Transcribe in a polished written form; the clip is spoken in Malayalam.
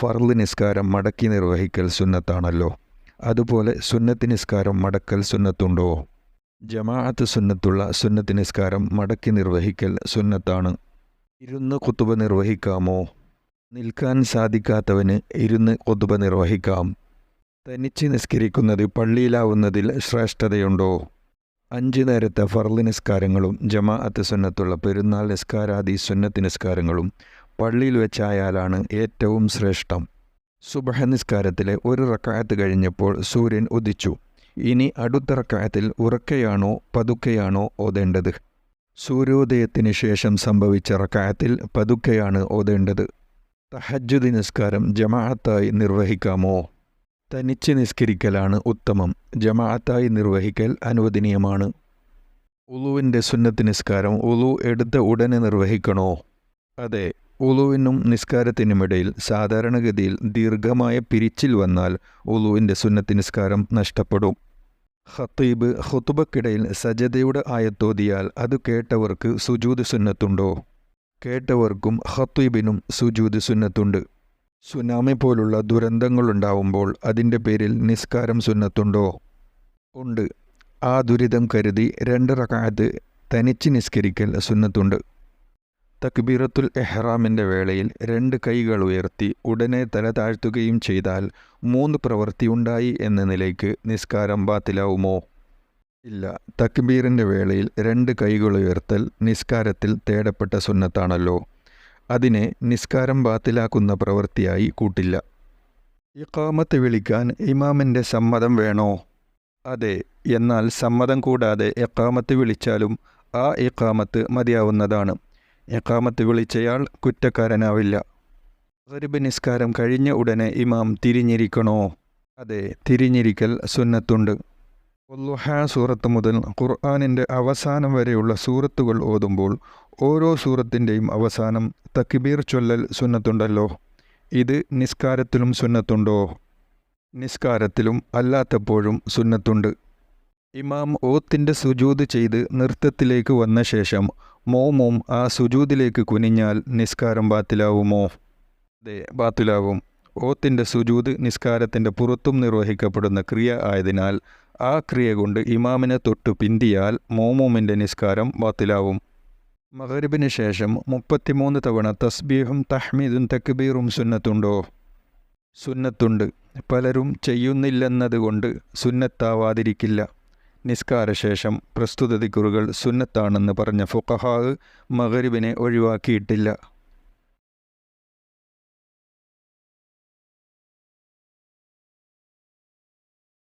ഫർള് നിസ്കാരം മടക്കി നിർവഹിക്കൽ സുന്നത്താണല്ലോ. അതുപോലെ സുന്നത്ത് നിസ്കാരം മടക്കൽ സുന്നത്തുണ്ടോ? ജമാഅത്ത് സുന്നത്തുള്ള സുന്നത്ത് നിസ്കാരം മടക്കി നിർവഹിക്കൽ സുന്നത്താണ്. ഇരുന്ന് ഖുതുബ നിർവഹിക്കാമോ? നിൽക്കാൻ സാധിക്കാത്തവന് ഇരുന്ന് ഖുതുബ നിർവഹിക്കാം. തനിച്ച് നിസ്കരിക്കുന്നത് പള്ളിയിലാവുന്നതിൽ ശ്രേഷ്ഠതയുണ്ടോ? 5 നേരത്തെ ഫർള് നിസ്കാരങ്ങളും ജമാഅത്ത് സുന്നത്തുള്ള പെരുന്നാൾ നിസ്കാരാദി സുന്നത്ത് നിസ്കാരങ്ങളും പള്ളിയിൽ വെച്ചായാലാണ് ഏറ്റവും ശ്രേഷ്ഠം. സുബ്ഹ് നിസ്കാരത്തിലെ ഒരു റക്അത്ത് കഴിഞ്ഞപ്പോൾ സൂര്യൻ ഉദിച്ചു. ഇനി അടുത്ത റക്അത്തിൽ ഉറക്കെയാണോ പതുക്കെയാണോ ഓതേണ്ടത്? സൂര്യോദയത്തിന് ശേഷം സംഭവിച്ച റക്അത്തിൽ പതുക്കെയാണ് ഓതേണ്ടത്. തഹജ്ജുദ് നിസ്കാരം ജമാഅത്തായി നിർവഹിക്കാമോ? തനിച്ച് നിസ്കരിക്കലാണ് ഉത്തമം. ജമാഅത്തായി നിർവഹിക്കൽ അനുവദനീയമാണ്. ഉളുവിൻ്റെ സുന്നത്ത് നിസ്കാരം ഉളു എടുത്ത ഉടനെ നിർവഹിക്കണോ? അതെ. ഉളുവിനും നിസ്കാരത്തിനുമിടയിൽ സാധാരണഗതിയിൽ ദീർഘമായ പിരിച്ചിൽ വന്നാൽ ഉളുവിൻ്റെ സുന്നത്ത് നിസ്കാരം നഷ്ടപ്പെടും. ഖത്തീബ് ഖുതുബക്കിടയിൽ സജദയുടെ ആയത്തോതിയാൽ അത് കേട്ടവർക്ക് സുജൂദ് സുന്നത്തുണ്ടോ? കേട്ടവർക്കും ഖത്തീബിനും സുജൂദ് സുന്നത്തുണ്ട്. സുനാമി പോലുള്ള ദുരന്തങ്ങളുണ്ടാവുമ്പോൾ അതിൻ്റെ പേരിൽ നിസ്കാരം സുന്നത്തുണ്ടോ? ഉണ്ട്. ആ ദുരിതം കരുതി 2 റക്അത്ത് തനിച്ച് നിസ്കരിക്കൽ സുന്നത്തുണ്ട്. തക്ബീറത്തുൽ ഇഹ്റാമിൻ്റെ വേളയിൽ 2 കൈകൾ ഉയർത്തി ഉടനെ തല താഴ്ത്തുകയും ചെയ്താൽ 3 പ്രവൃത്തിയുണ്ടായി എന്ന നിലയ്ക്ക് നിസ്കാരം ബാത്തിലാവുമോ? ഇല്ല. തക്ബീറിൻ്റെ വേളയിൽ 2 കൈകൾ ഉയർത്തൽ നിസ്കാരത്തിൽ തേടപ്പെട്ട സുന്നത്താണല്ലോ. അതിനെ നിസ്കാരം ബാത്തിലാക്കുന്ന പ്രവൃത്തിയായി കൂട്ടില്ല. ഇഖാമത്ത് വിളിക്കാൻ ഇമാമിൻ്റെ സമ്മതം വേണോ? അതെ. എന്നാൽ സമ്മതം കൂടാതെ ഇഖാമത്ത് വിളിച്ചാലും ആ ഇഖാമത്ത് മതിയാവുന്നതാണ്. ഇഖാമത്ത് വിളിച്ചയാൾ കുറ്റക്കാരനാവില്ല. മഗ്‌രിബ് നിസ്കാരം കഴിഞ്ഞ ഉടനെ ഇമാം തിരിഞ്ഞിരിക്കണോ? അതെ. തിരിഞ്ഞിരിക്കൽ സുന്നത്തുണ്ട്. വള്ളുഹ സൂറത്ത് മുതൽ ഖുർആനിൻ്റെ അവസാനം വരെയുള്ള സൂറത്തുകൾ ഓതുമ്പോൾ ഓരോ സൂറത്തിൻ്റെയും അവസാനം തക്ബീർ ചൊല്ലൽ സുന്നത്തുണ്ടല്ലോ. ഇത് നിസ്കാരത്തിലും സുന്നത്തുണ്ടോ? നിസ്കാരത്തിലും അല്ലാത്തപ്പോഴും സുന്നത്തുണ്ട്. ഇമാം ഓത്തിൻ്റെ സുജൂദ് ചെയ്ത് നൃത്തത്തിലേക്ക് വന്ന ശേഷം മോമും ആ സുജൂദിലേക്ക് കുനിഞ്ഞാൽ നിസ്കാരം ബാത്തിലാവുമോ? അതെ. ബാത്തിലാവും. ഓത്തിൻ്റെ സുജൂദ് നിസ്കാരത്തിൻ്റെ പുറത്തും നിർവഹിക്കപ്പെടുന്ന ക്രിയ ആയതിനാൽ ആ ക്രിയ കൊണ്ട് ഇമാമിനെ തൊട്ടു പിന്തിയാൽ മോമൂമിൻ്റെ നിസ്കാരം ബാത്തിലാവും. മഗ്‌രിബിന് ശേഷം 33 തവണ തസ്ബീഹും തഹ്മീദും തക്ബീറും സുന്നത്തുണ്ടോ? സുന്നത്തുണ്ട്. പലരും ചെയ്യുന്നില്ലെന്നതുകൊണ്ട് സുന്നത്താവാതിരിക്കില്ല. നിസ്കാരശേഷം പ്രസ്തുത ദിക്റുകൾ സുന്നത്താണെന്ന് പറഞ്ഞ ഫുഖഹാ മഗ്‌രിബിനെ ഒഴിവാക്കിയിട്ടില്ല.